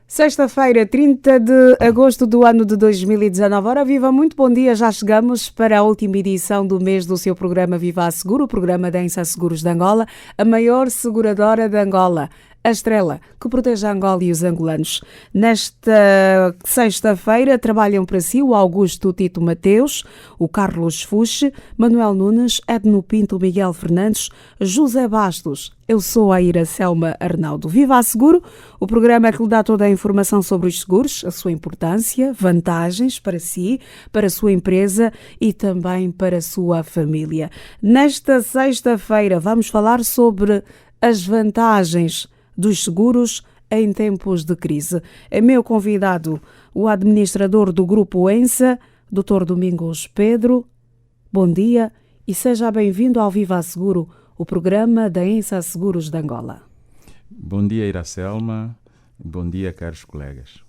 Sexta-feira, 30 de agosto do ano de 2019. Ora viva, muito bom dia. Já chegamos para a última edição do mês do seu programa Viva a Seguro, o programa da ENSA Seguros de Angola, a maior seguradora de Angola. A estrela que protege a Angola e os angolanos. Nesta sexta-feira trabalham para si o Augusto Tito Mateus, o Carlos Fuche, Manuel Nunes, Edno Pinto, Miguel Fernandes, José Bastos. Eu sou a Iracelma Arnaldo. Viva a Seguro, o programa que lhe dá toda a informação sobre os seguros, a sua importância, vantagens para si, para a sua empresa e também para a sua família. Nesta sexta-feira vamos falar sobre as vantagens dos seguros em tempos de crise. É meu convidado o administrador do Grupo ENSA, Dr. Domingos Pedro. Bom dia e seja bem-vindo ao Viva a Seguro, o programa da ENSA Seguros de Angola. Bom dia, Iracelma. Bom dia, caros colegas.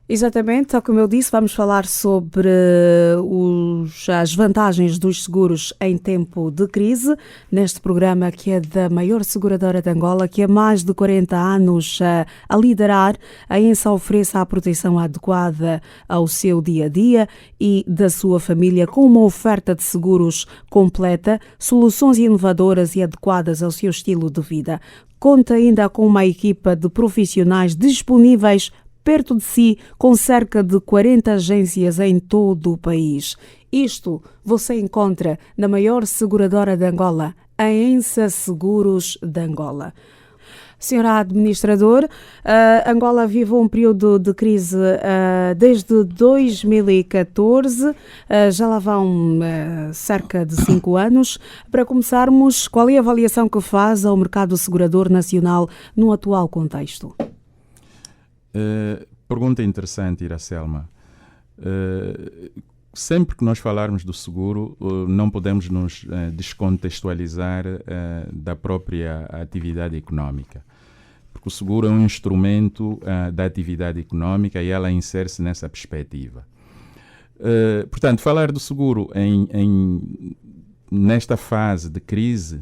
Exatamente, tal como eu disse, vamos falar sobre as vantagens dos seguros em tempo de crise, neste programa que é da maior seguradora de Angola, que há mais de 40 anos a liderar, a ENSA oferece a proteção adequada ao seu dia-a-dia e da sua família, com uma oferta de seguros completa, soluções inovadoras e adequadas ao seu estilo de vida. Conta ainda com uma equipa de profissionais disponíveis perto de si, com cerca de 40 agências em todo o país. Isto você encontra na maior seguradora de Angola, a ENSA Seguros de Angola. Senhora Administrador, Angola vive um período de crise desde 2014, já lá vão cerca de 5 anos. Para começarmos, qual é a avaliação que faz ao mercado segurador nacional no atual contexto? Pergunta interessante, Iracelma. Sempre que nós falarmos do seguro, não podemos nos descontextualizar da própria atividade económica, porque o seguro é um instrumento da atividade económica e ela insere-se nessa perspectiva. Portanto, falar do seguro nesta fase de crise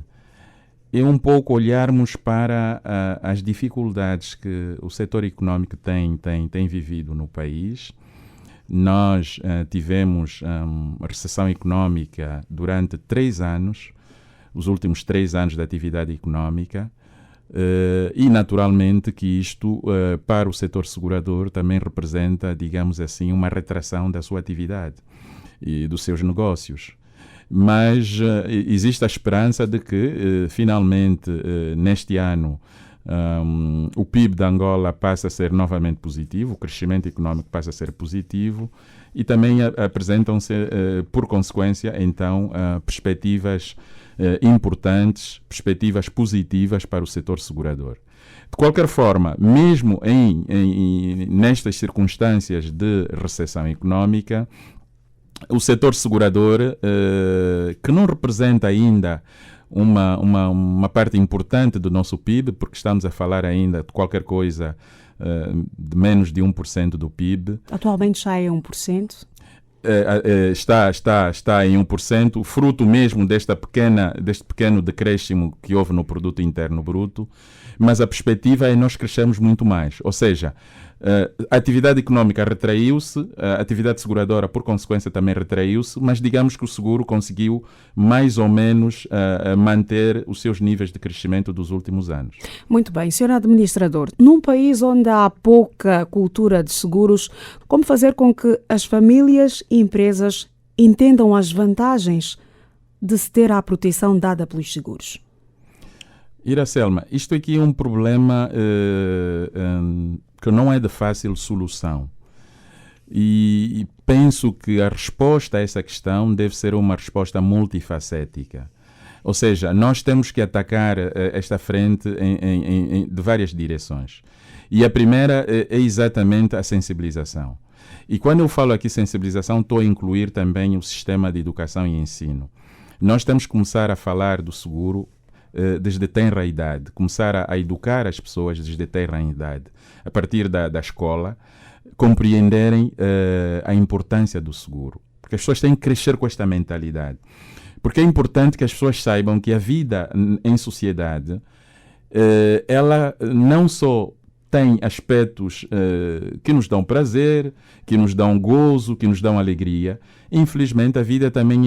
é um pouco olharmos para as dificuldades que o setor económico tem vivido no país. Nós tivemos recessão económica durante 3 anos, os últimos 3 anos da atividade económica, e naturalmente que isto, para o setor segurador, também representa, digamos assim, uma retração da sua atividade e dos seus negócios. Mas existe a esperança de que, finalmente, neste ano, o PIB de Angola passe a ser novamente positivo, o crescimento económico passe a ser positivo e também apresentam-se, por consequência, então, perspectivas importantes, perspectivas positivas para o setor segurador. De qualquer forma, mesmo nestas circunstâncias de recessão económica, o setor segurador, que não representa ainda uma parte importante do nosso PIB, porque estamos a falar ainda de qualquer coisa de menos de 1% do PIB. Atualmente já é 1%? Está em 1%, fruto mesmo deste pequeno decréscimo que houve no produto interno bruto, mas a perspectiva é nós crescermos muito mais, ou seja, a atividade económica retraiu-se, a atividade seguradora, por consequência, também retraiu-se, mas digamos que o seguro conseguiu mais ou menos manter os seus níveis de crescimento dos últimos anos. Muito bem, Sr. Administrador, num país onde há pouca cultura de seguros, como fazer com que as famílias e empresas entendam as vantagens de se ter a proteção dada pelos seguros? Iracelma, isto aqui é um problema que não é de fácil solução. E penso que a resposta a essa questão deve ser uma resposta multifacética. Ou seja, nós temos que atacar esta frente de várias direções. E a primeira é exatamente a sensibilização. E quando eu falo aqui sensibilização, estou a incluir também o sistema de educação e ensino. Nós temos que começar a falar do seguro desde tenra idade, começar a educar as pessoas desde tenra idade, a partir da escola, compreenderem a importância do seguro. Porque as pessoas têm que crescer com esta mentalidade. Porque é importante que as pessoas saibam que a vida em sociedade, ela não só tem aspectos que nos dão prazer, que nos dão gozo, que nos dão alegria. Infelizmente, a vida também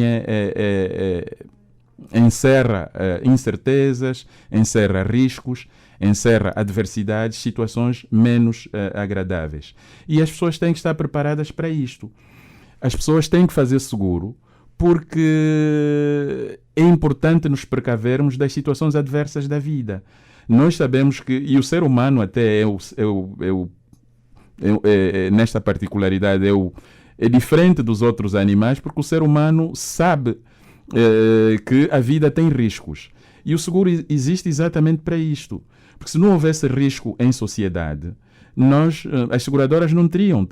encerra incertezas, encerra riscos, encerra adversidades, situações menos agradáveis. E as pessoas têm que estar preparadas para isto. As pessoas têm que fazer seguro, porque é importante nos precavermos das situações adversas da vida. Nós sabemos que, e o ser humano até nesta particularidade é diferente dos outros animais, porque o ser humano sabe que a vida tem riscos. E o seguro existe exatamente para isto. Porque se não houvesse risco em sociedade, as seguradoras não teriam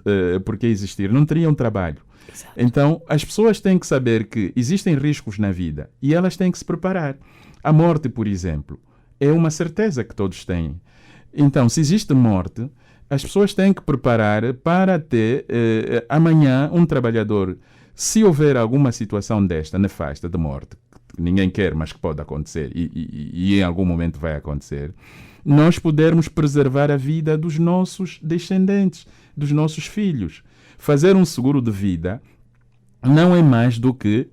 por que existir, não teriam trabalho. Exato. Então, as pessoas têm que saber que existem riscos na vida e elas têm que se preparar. A morte, por exemplo, é uma certeza que todos têm. Então, se existe morte, as pessoas têm que preparar para ter amanhã um trabalhador. Se houver alguma situação desta nefasta de morte, que ninguém quer, mas que pode acontecer e em algum momento vai acontecer, nós podermos preservar a vida dos nossos descendentes, dos nossos filhos. Fazer um seguro de vida não é mais do que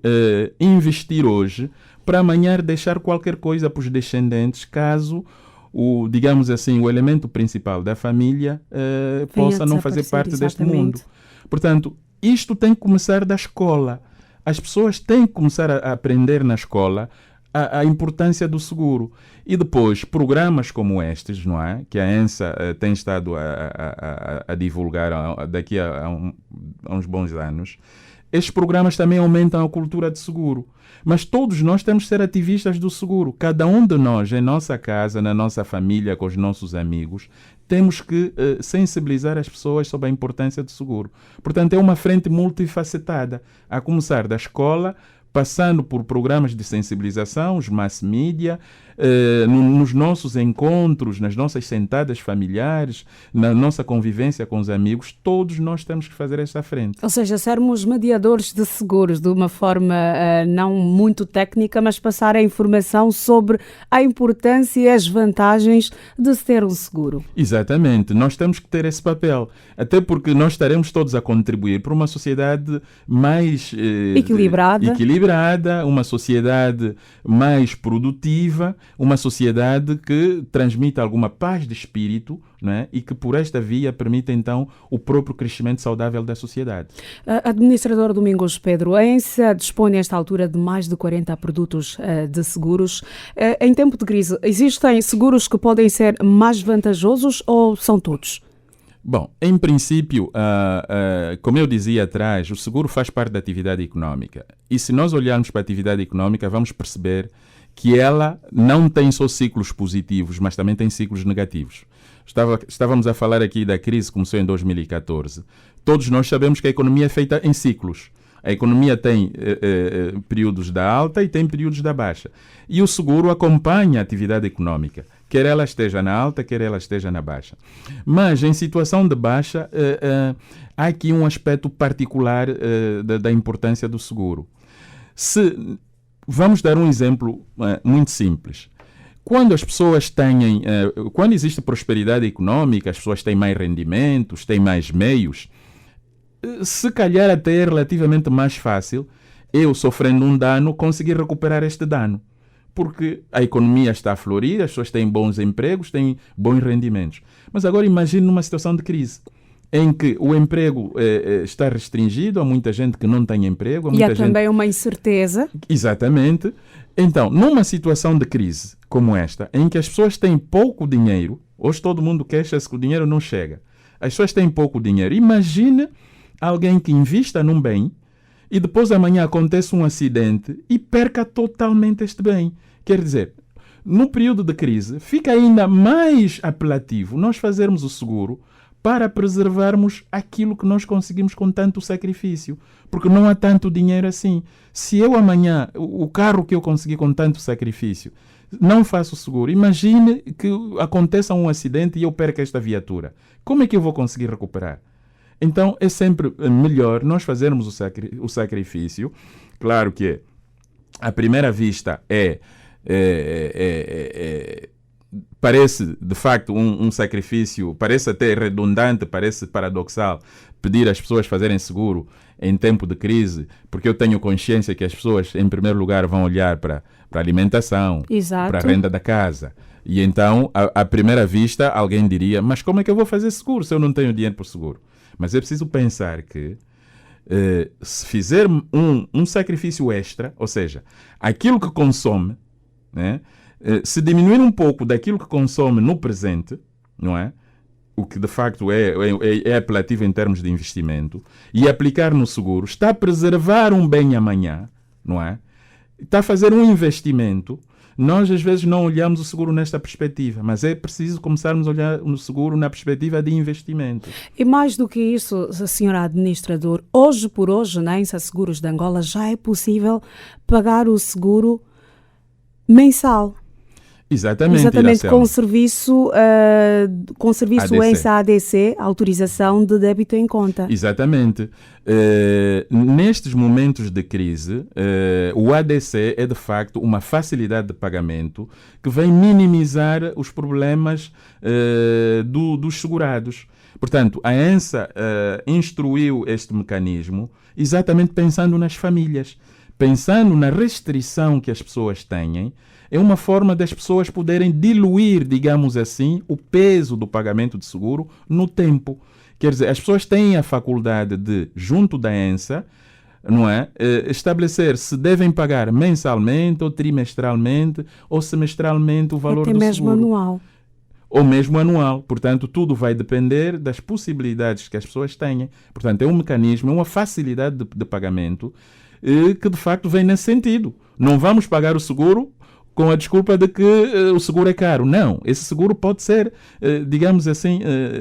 investir hoje para amanhã deixar qualquer coisa para os descendentes, caso digamos assim, o elemento principal da família possa não fazer parte deste mundo. Portanto, isto tem que começar da escola. As pessoas têm que começar a aprender na escola a importância do seguro. E depois, programas como estes, não é? Que a ENSA tem estado a divulgar daqui a uns bons anos, estes programas também aumentam a cultura de seguro. Mas todos nós temos que ser ativistas do seguro. Cada um de nós, em nossa casa, na nossa família, com os nossos amigos, temos que sensibilizar as pessoas sobre a importância do seguro. Portanto, é uma frente multifacetada, a começar da escola, passando por programas de sensibilização, os mass media, nos nossos encontros, nas nossas sentadas familiares, na nossa convivência com os amigos, todos nós temos que fazer esta frente. Ou seja, sermos mediadores de seguros de uma forma não muito técnica, mas passar a informação sobre a importância e as vantagens de se ter um seguro. Exatamente, nós temos que ter esse papel, até porque nós estaremos todos a contribuir para uma sociedade mais equilibrada, uma sociedade mais produtiva, uma sociedade que transmite alguma paz de espírito, não é? E que por esta via permite então o próprio crescimento saudável da sociedade. Administrador Domingos Pedro, a ENSA dispõe nesta altura de mais de 40 produtos de seguros. Em tempo de crise, existem seguros que podem ser mais vantajosos ou são todos? Bom, em princípio, como eu dizia atrás, o seguro faz parte da atividade económica. E se nós olharmos para a atividade económica, vamos perceber que ela não tem só ciclos positivos, mas também tem ciclos negativos. Estávamos a falar aqui da crise que começou em 2014. Todos nós sabemos que a economia é feita em ciclos. A economia tem períodos da alta e tem períodos da baixa. E o seguro acompanha a atividade económica, quer ela esteja na alta, quer ela esteja na baixa. Mas em situação de baixa, há aqui um aspecto particular da importância do seguro. Vamos dar um exemplo muito simples. Quando as pessoas quando existe prosperidade económica, as pessoas têm mais rendimentos, têm mais meios, se calhar até é relativamente mais fácil eu, sofrendo um dano, conseguir recuperar este dano. Porque a economia está a florir, as pessoas têm bons empregos, têm bons rendimentos. Mas agora imagine numa situação de crise, em que o emprego está restringido, há muita gente que não tem emprego. E há também uma incerteza. Exatamente. Então, numa situação de crise como esta, em que as pessoas têm pouco dinheiro, hoje todo mundo queixa-se que o dinheiro não chega. As pessoas têm pouco dinheiro. Imagine alguém que invista num bem e depois amanhã acontece um acidente e perca totalmente este bem. Quer dizer, no período de crise, fica ainda mais apelativo nós fazermos o seguro para preservarmos aquilo que nós conseguimos com tanto sacrifício. Porque não há tanto dinheiro assim. Se eu amanhã, o carro que eu consegui com tanto sacrifício, não faço seguro, imagine que aconteça um acidente e eu perca esta viatura. Como é que eu vou conseguir recuperar? Então, é sempre melhor nós fazermos o sacrifício. Claro que, à primeira vista, parece de facto um sacrifício, parece até redundante, parece paradoxal pedir às pessoas fazerem seguro em tempo de crise, porque eu tenho consciência que as pessoas, em primeiro lugar, vão olhar para a alimentação, Exato. para a renda da casa. E então, à primeira vista, alguém diria, mas como é que eu vou fazer seguro se eu não tenho dinheiro para o seguro? Mas é preciso pensar que se fizer um sacrifício extra, ou seja, aquilo que consome, né, se diminuir um pouco daquilo que consome no presente, não é? O que de facto é apelativo em termos de investimento, e aplicar no seguro, está a preservar um bem amanhã, não é? Está a fazer um investimento. Nós às vezes não olhamos o seguro nesta perspectiva, mas é preciso começarmos a olhar o seguro na perspectiva de investimento. E mais do que isso, Sr. Administrador, hoje por hoje, na Ensa Seguros de Angola, já é possível pagar o seguro mensal. Exatamente, com serviço Ensa ADC, autorização de débito em conta. Exatamente. Nestes momentos de crise, o ADC é de facto uma facilidade de pagamento que vem minimizar os problemas dos segurados. Portanto, a ENSA instruiu este mecanismo exatamente pensando nas famílias, pensando na restrição que as pessoas têm. É uma forma das pessoas poderem diluir, digamos assim, o peso do pagamento de seguro no tempo. Quer dizer, as pessoas têm a faculdade de, junto da ENSA, não é, estabelecer se devem pagar mensalmente, ou trimestralmente, ou semestralmente o valor do seguro. Até mesmo anual. Ou mesmo anual. Portanto, tudo vai depender das possibilidades que as pessoas têm. Portanto, é um mecanismo, é uma facilidade de pagamento que, de facto, vem nesse sentido. Não vamos pagar o seguro com a desculpa de que o seguro é caro. Não, esse seguro pode ser, digamos assim,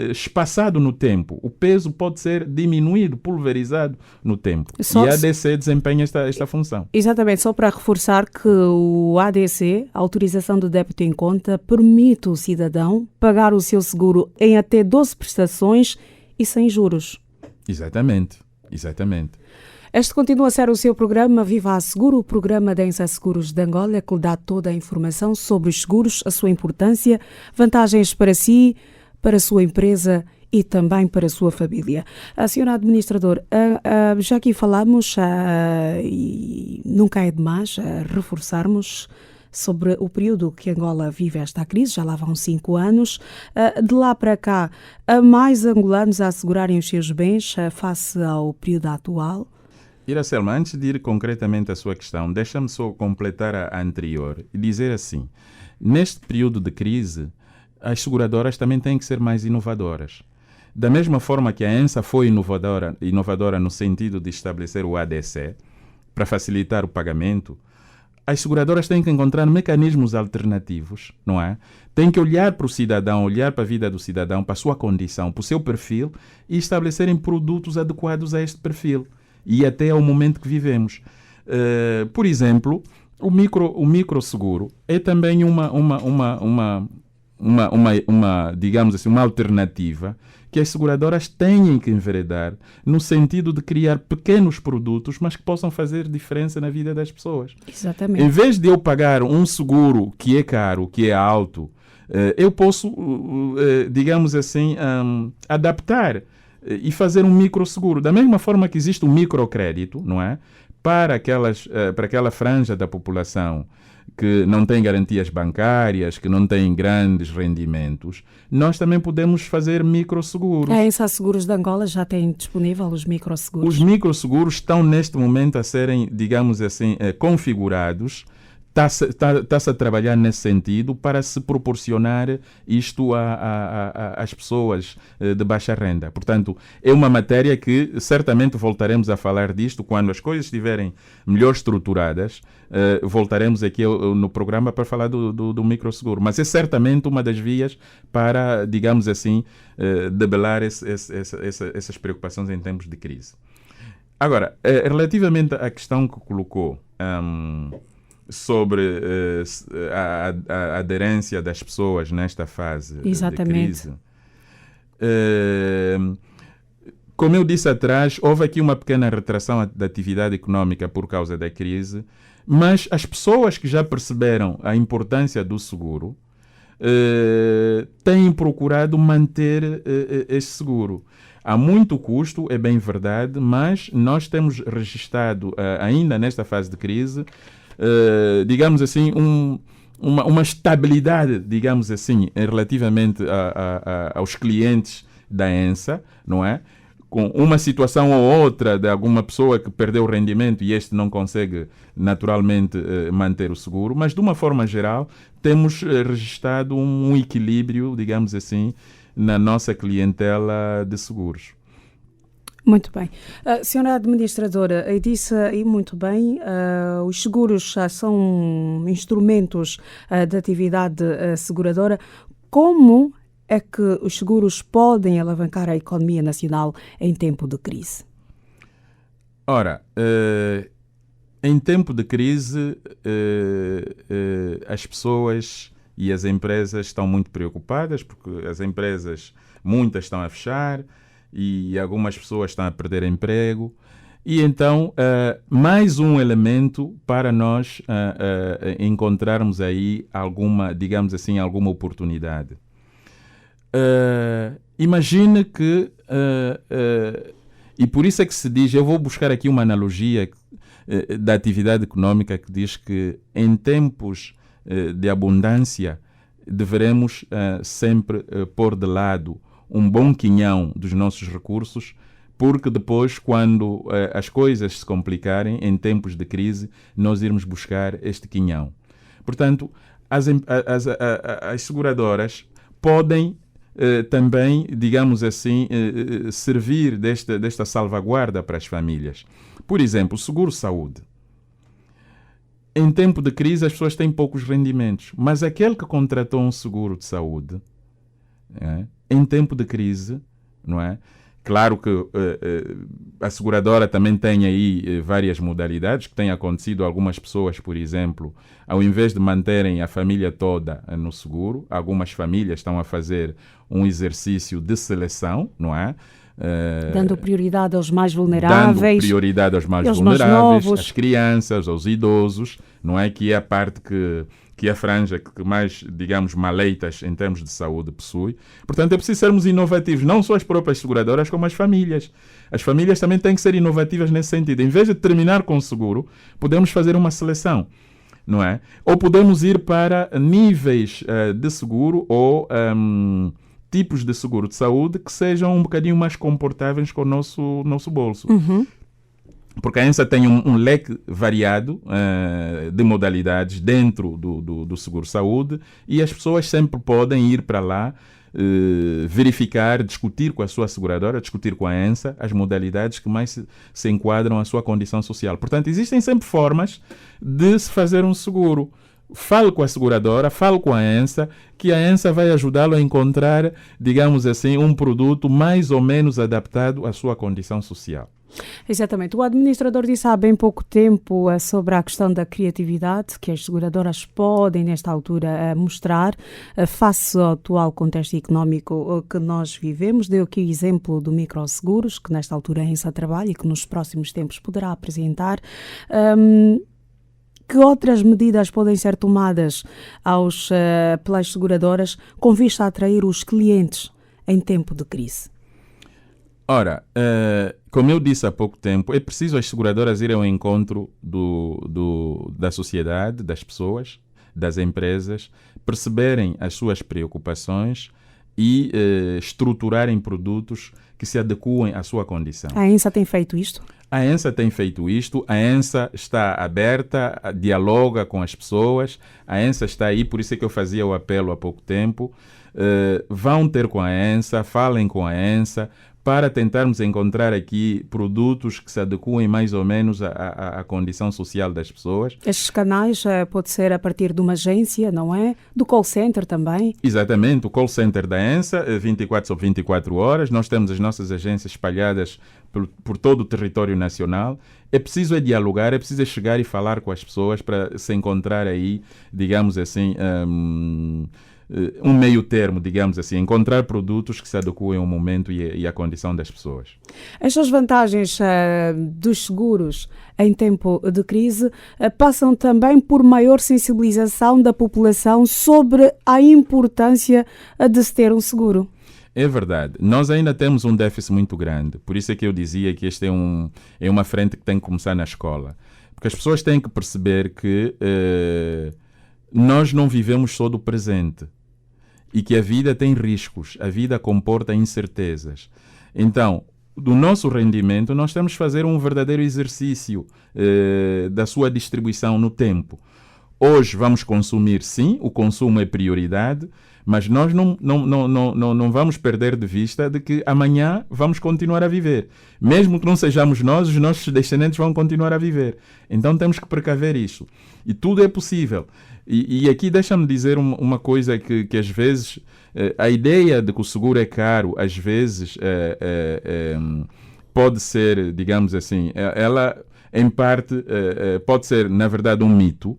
espaçado no tempo. O peso pode ser diminuído, pulverizado no tempo. E a ADC desempenha esta função. Exatamente, só para reforçar que o ADC, a autorização de débito em conta, permite o cidadão pagar o seu seguro em até 12 prestações e sem juros. Exatamente, exatamente. Este continua a ser o seu programa Viva a Seguro, o programa da Ensa Seguros de Angola, que lhe dá toda a informação sobre os seguros, a sua importância, vantagens para si, para a sua empresa e também para a sua família. Senhora Administrador, já aqui falamos e nunca é demais reforçarmos sobre o período que Angola vive esta crise, já lá vão 5 anos. De lá para cá, há mais angolanos a assegurarem os seus bens face ao período atual. Iracelma, antes de ir concretamente à sua questão, deixa-me só completar a anterior e dizer assim, neste período de crise, as seguradoras também têm que ser mais inovadoras. Da mesma forma que a ENSA foi inovadora no sentido de estabelecer o ADC para facilitar o pagamento, as seguradoras têm que encontrar mecanismos alternativos, não é? Têm que olhar para o cidadão, olhar para a vida do cidadão, para a sua condição, para o seu perfil e estabelecerem produtos adequados a este perfil e até ao momento que vivemos. Por exemplo, o microseguro é também digamos assim, uma alternativa que as seguradoras têm que enveredar no sentido de criar pequenos produtos, mas que possam fazer diferença na vida das pessoas. Exatamente. Em vez de eu pagar um seguro que é caro, que é alto, eu posso, digamos assim, adaptar e fazer um microseguro. Da mesma forma que existe um microcrédito, não é? Para aquela franja da população que não tem garantias bancárias, que não tem grandes rendimentos, nós também podemos fazer microseguros. A Ensa Seguros de Angola já tem disponível os microseguros? Os microseguros estão neste momento a serem, digamos assim, configurados. Está-se a trabalhar nesse sentido para se proporcionar isto às pessoas de baixa renda. Portanto, é uma matéria que certamente voltaremos a falar disto quando as coisas estiverem melhor estruturadas. Voltaremos aqui no programa para falar do microseguro. Mas é certamente uma das vias para, digamos assim, debelar essas preocupações em tempos de crise. Agora, relativamente à questão que colocou sobre a aderência das pessoas nesta fase Exatamente. de crise. Como eu disse atrás, houve aqui uma pequena retração da atividade económica por causa da crise, mas as pessoas que já perceberam a importância do seguro têm procurado manter esse seguro. Há muito custo, é bem verdade, mas nós temos registado, ainda nesta fase de crise, digamos assim, uma estabilidade, digamos assim, relativamente aos clientes da ENSA, não é? Com uma situação ou outra de alguma pessoa que perdeu o rendimento e este não consegue naturalmente manter o seguro, mas de uma forma geral temos registado um equilíbrio, digamos assim, na nossa clientela de seguros. Muito bem. Senhora Administradora, disse aí muito bem, os seguros são instrumentos de atividade seguradora. Como é que os seguros podem alavancar a economia nacional em tempo de crise? Ora, em tempo de crise, as pessoas e as empresas estão muito preocupadas, porque as empresas, muitas estão a fechar e algumas pessoas estão a perder emprego. E então, mais um elemento para nós encontrarmos aí alguma, digamos assim, alguma oportunidade. Imagine que, e por isso é que se diz, eu vou buscar aqui uma analogia da atividade econômica que diz que em tempos de abundância deveremos sempre pôr de lado um bom quinhão dos nossos recursos, porque depois, quando as coisas se complicarem, em tempos de crise, nós irmos buscar este quinhão. Portanto, as seguradoras podem também, digamos assim, servir desta salvaguarda para as famílias. Por exemplo, o seguro-saúde. Em tempo de crise, as pessoas têm poucos rendimentos, mas aquele que contratou um seguro de saúde, em tempo de crise, não é? Claro que a seguradora também tem aí várias modalidades, que tem acontecido a algumas pessoas, por exemplo, ao invés de manterem a família toda no seguro, algumas famílias estão a fazer um exercício de seleção, não é? Dando prioridade aos mais vulneráveis. Dando prioridade aos mais vulneráveis, às crianças, aos idosos, não é? Que é a parte que a franja que mais, digamos, maleitas em termos de saúde possui. Portanto, é preciso sermos inovativos, não só as próprias seguradoras, como as famílias. As famílias também têm que ser inovativas nesse sentido. Em vez de terminar com o seguro, podemos fazer uma seleção, não é? Ou podemos ir para níveis de seguro ou tipos de seguro de saúde que sejam um bocadinho mais comportáveis com o nosso bolso. Uhum. Porque a ENSA tem um leque variado de modalidades dentro do seguro-saúde e as pessoas sempre podem ir para lá, verificar, discutir com a sua seguradora, discutir com a ENSA as modalidades que mais se enquadram à sua condição social. Portanto, existem sempre formas de se fazer um seguro. Fale com a seguradora, fale com a ENSA, que a ENSA vai ajudá-lo a encontrar, digamos assim, um produto mais ou menos adaptado à sua condição social. Exatamente. O administrador disse há bem pouco tempo sobre a questão da criatividade que as seguradoras podem, nesta altura, mostrar face ao atual contexto económico que nós vivemos. Deu aqui o exemplo do microseguros, que nesta altura a ENSA trabalha e que nos próximos tempos poderá apresentar. Que outras medidas podem ser tomadas pelas seguradoras com vista a atrair os clientes em tempo de crise? Ora, como eu disse há pouco tempo, é preciso as seguradoras irem ao encontro da sociedade, das pessoas, das empresas, perceberem as suas preocupações e estruturarem produtos que se adequem à sua condição. A ENSA tem feito isto? A ENSA tem feito isto, a ENSA está aberta, dialoga com as pessoas, a ENSA está aí, por isso é que eu fazia o apelo há pouco tempo. Vão ter com a ENSA, falem com a ENSA, para tentarmos encontrar aqui produtos que se adequem mais ou menos à condição social das pessoas. Estes canais pode ser a partir de uma agência, não é? Do call center também? Exatamente, o call center da ENSA, 24 sobre 24 horas. Nós temos as nossas agências espalhadas por todo o território nacional. É preciso dialogar, é preciso chegar e falar com as pessoas para se encontrar aí, digamos assim, um meio termo, digamos assim, encontrar produtos que se adequem ao momento e à condição das pessoas. Estas vantagens dos seguros em tempo de crise passam também por maior sensibilização da população sobre a importância de se ter um seguro. É verdade. Nós ainda temos um déficit muito grande. Por isso é que eu dizia que este é uma frente que tem que começar na escola. Porque as pessoas têm que perceber que nós não vivemos só do presente. E que a vida tem riscos, a vida comporta incertezas. Então, do nosso rendimento, nós temos que fazer um verdadeiro exercício da sua distribuição no tempo. Hoje vamos consumir, sim, o consumo é prioridade, mas nós não vamos perder de vista de que amanhã vamos continuar a viver. Mesmo que não sejamos nós, os nossos descendentes vão continuar a viver. Então temos que precaver isso. E tudo é possível. E aqui deixa-me dizer uma coisa que às vezes, a ideia de que o seguro é caro, às vezes pode ser, digamos assim, ela em parte pode ser, na verdade, um mito,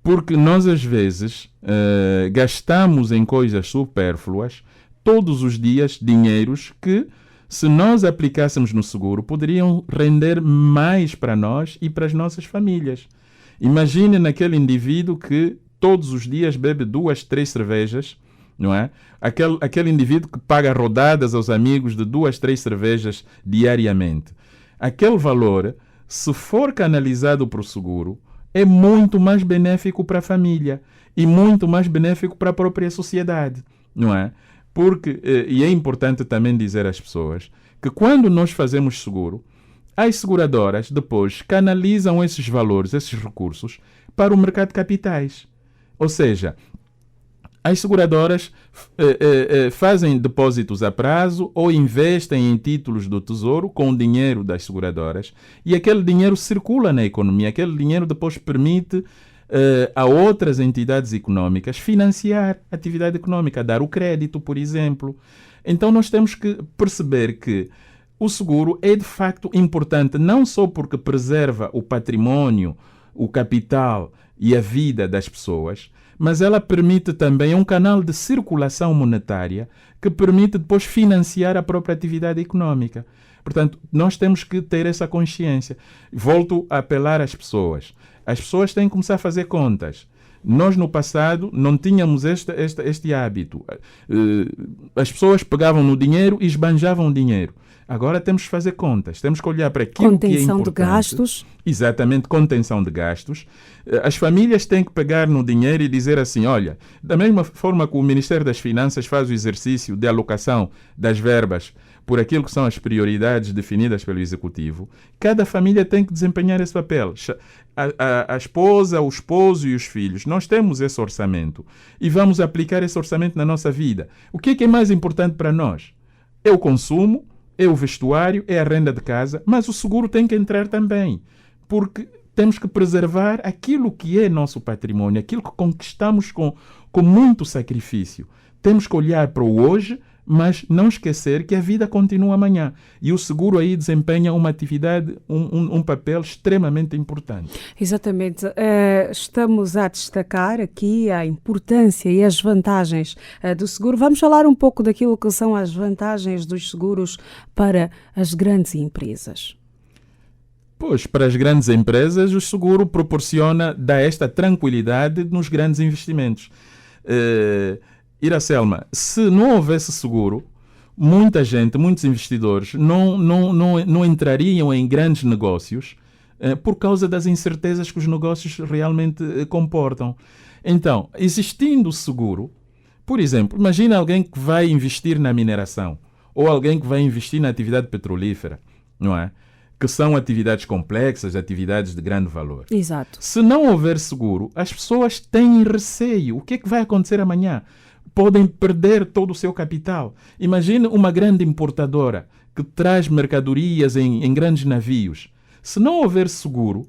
porque nós às vezes gastamos em coisas supérfluas todos os dias dinheiros que, se nós aplicássemos no seguro, poderiam render mais para nós e para as nossas famílias. Imagine naquele indivíduo que todos os dias bebe 2, 3 cervejas, não é? Aquele indivíduo que paga rodadas aos amigos de 2, 3 cervejas diariamente. Aquele valor, se for canalizado para o seguro, é muito mais benéfico para a família e muito mais benéfico para a própria sociedade, não é? Porque, e é importante também dizer às pessoas que quando nós fazemos seguro, as seguradoras depois canalizam esses valores, esses recursos, para o mercado de capitais. Ou seja, as seguradoras fazem depósitos a prazo ou investem em títulos do Tesouro com o dinheiro das seguradoras e aquele dinheiro circula na economia. Aquele dinheiro depois permite a outras entidades económicas financiar a atividade económica, dar o crédito, por exemplo. Então nós temos que perceber que o seguro é de facto importante não só porque preserva o património, o capital e a vida das pessoas, mas ela permite também um canal de circulação monetária que permite depois financiar a própria atividade económica. Portanto, nós temos que ter essa consciência. Volto a apelar às pessoas. As pessoas têm que começar a fazer contas. Nós, no passado, não tínhamos este hábito. As pessoas pegavam no dinheiro e esbanjavam o dinheiro. Agora temos que fazer contas, temos que olhar para aquilo que é importante. Contenção de gastos. Exatamente, contenção de gastos. As famílias têm que pegar no dinheiro e dizer assim, olha, da mesma forma que o Ministério das Finanças faz o exercício de alocação das verbas por aquilo que são as definidas pelo Executivo, cada família tem que desempenhar esse papel. A esposa, o esposo e os filhos, nós temos esse orçamento e vamos aplicar esse orçamento na nossa vida. O que é mais importante para nós? É o consumo, é o vestuário, é a renda de casa, mas o seguro tem que entrar também, porque temos que preservar aquilo que é nosso patrimônio, aquilo que conquistamos com muito sacrifício. Temos que olhar para o hoje, mas não esquecer que a vida continua amanhã. E o seguro aí desempenha uma atividade, um papel extremamente importante. Exatamente. Estamos a destacar aqui a importância e as vantagens do seguro. Vamos falar um pouco daquilo que são as vantagens dos seguros para as grandes empresas. Pois, para as grandes empresas, o seguro dá esta tranquilidade nos grandes investimentos. Iracelma, se não houvesse seguro, muita gente, muitos investidores não entrariam em grandes negócios por causa das incertezas que os negócios realmente comportam. Então, existindo seguro, por exemplo, imagina alguém que vai investir na mineração ou alguém que vai investir na atividade petrolífera, não é? Que são atividades complexas, atividades de grande valor. Exato. Se não houver seguro, as pessoas têm receio. O que é que vai acontecer amanhã? Podem perder todo o seu capital. Imagine uma grande importadora que traz mercadorias em grandes navios. Se não houver seguro,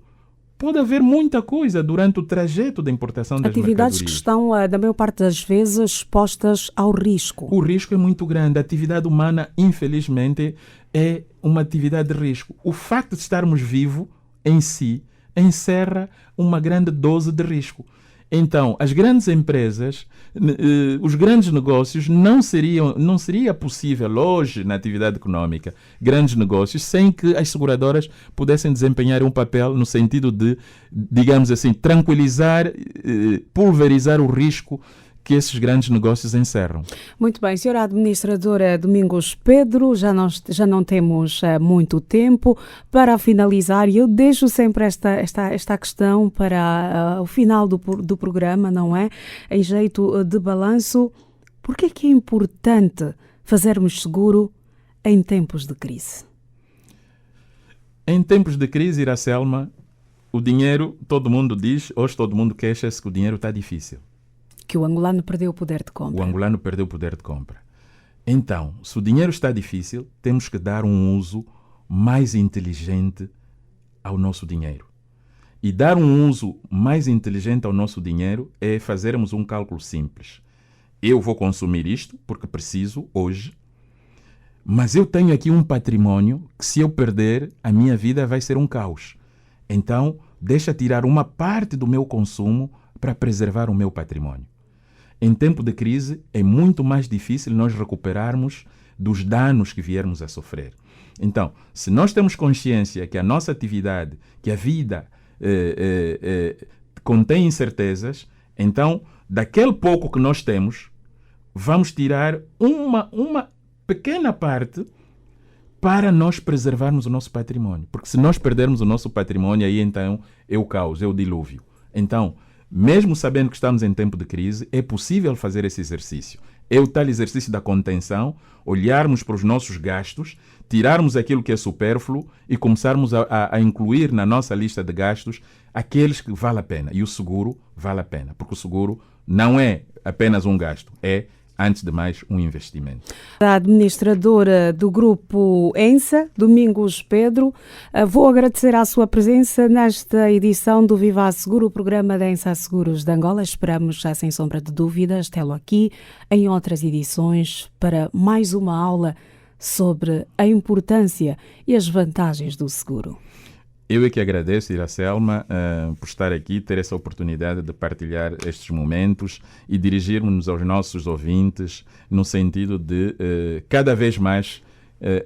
pode haver muita coisa durante o trajeto da importação das atividades mercadorias. Que estão, na maior parte das vezes, expostas ao risco. O risco é muito grande. A atividade humana, infelizmente, é uma atividade de risco. O facto de estarmos vivos, em si, encerra uma grande dose de risco. Então, as grandes empresas, os grandes negócios, não seria possível hoje na atividade econômica, grandes negócios, sem que as seguradoras pudessem desempenhar um papel no sentido de, digamos assim, tranquilizar, pulverizar o risco que esses grandes negócios encerram. Muito bem, senhora administradora Domingos Pedro, já não temos muito tempo para finalizar e eu deixo sempre esta questão para o final do programa, não é? Em jeito de balanço, por que é importante fazermos seguro em tempos de crise? Em tempos de crise, Iracelma, o dinheiro, todo mundo diz, hoje todo mundo queixa-se que o dinheiro está difícil. Que o angolano perdeu o poder de compra. O angolano perdeu o poder de compra. Então, se o dinheiro está difícil, temos que dar um uso mais inteligente ao nosso dinheiro. E dar um uso mais inteligente ao nosso dinheiro é fazermos um cálculo simples. Eu vou consumir isto porque preciso hoje, mas eu tenho aqui um património que, se eu perder, a minha vida vai ser um caos. Então, deixa tirar uma parte do meu consumo para preservar o meu património. Em tempo de crise, é muito mais difícil nós recuperarmos dos danos que viermos a sofrer. Então, se nós temos consciência que a nossa atividade, que a vida contém incertezas, então, daquele pouco que nós temos, vamos tirar uma pequena parte para nós preservarmos o nosso património. Porque se nós perdermos o nosso património, aí então é o caos, é o dilúvio. Então, mesmo sabendo que estamos em tempo de crise, é possível fazer esse exercício. É o tal exercício da contenção, olharmos para os nossos gastos, tirarmos aquilo que é supérfluo e começarmos a incluir na nossa lista de gastos aqueles que vale a pena. E o seguro vale a pena, porque o seguro não é apenas um gasto, é, antes de mais, um investimento. A administradora do grupo ENSA, Domingos Pedro, vou agradecer a sua presença nesta edição do Viva Seguro, o programa da ENSA Seguros de Angola. Esperamos, já sem sombra de dúvidas, tê-lo aqui em outras edições para mais uma aula sobre a importância e as vantagens do seguro. Eu é que agradeço, Iracelma, por estar aqui, ter essa oportunidade de partilhar estes momentos e dirigirmos-nos aos nossos ouvintes no sentido de cada vez mais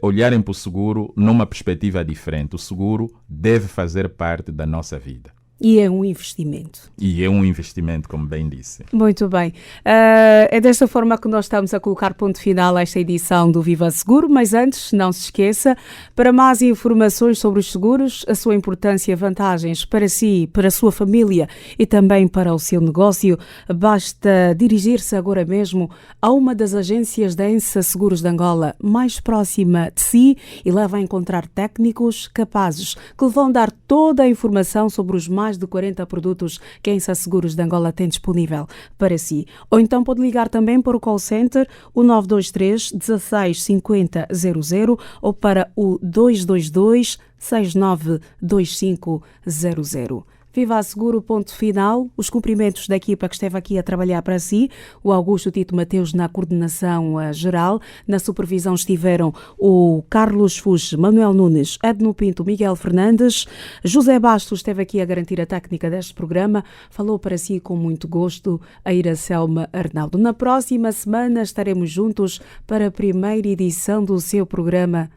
olharem para o seguro numa perspectiva diferente. O seguro deve fazer parte da nossa vida. E é um investimento. E é um investimento, como bem disse. Muito bem. É desta forma que nós estamos a colocar ponto final a esta edição do Viva Seguro, mas antes, não se esqueça, para mais informações sobre os seguros, a sua importância e vantagens para si, para a sua família e também para o seu negócio, basta dirigir-se agora mesmo a uma das agências da ENSA Seguros de Angola mais próxima de si e lá vai encontrar técnicos capazes que lhe vão dar toda a informação sobre os mais de 40 produtos que a ENSA Seguros de Angola tem disponível para si. Ou então pode ligar também para o call center, o 923 16 50 00 ou para o 222 692500. Viva a Seguro, ponto final. Os cumprimentos da equipa que esteve aqui a trabalhar para si. O Augusto Tito Mateus na coordenação geral. Na supervisão estiveram o Carlos Fuchs, Manuel Nunes, Edno Pinto, Miguel Fernandes. José Bastos esteve aqui a garantir a técnica deste programa. Falou para si com muito gosto a Iracelma Arnaldo. Na próxima semana estaremos juntos para a primeira edição do seu programa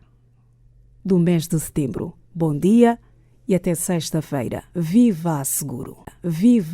do mês de setembro. Bom dia e até sexta-feira. Viva a Seguro. Viva!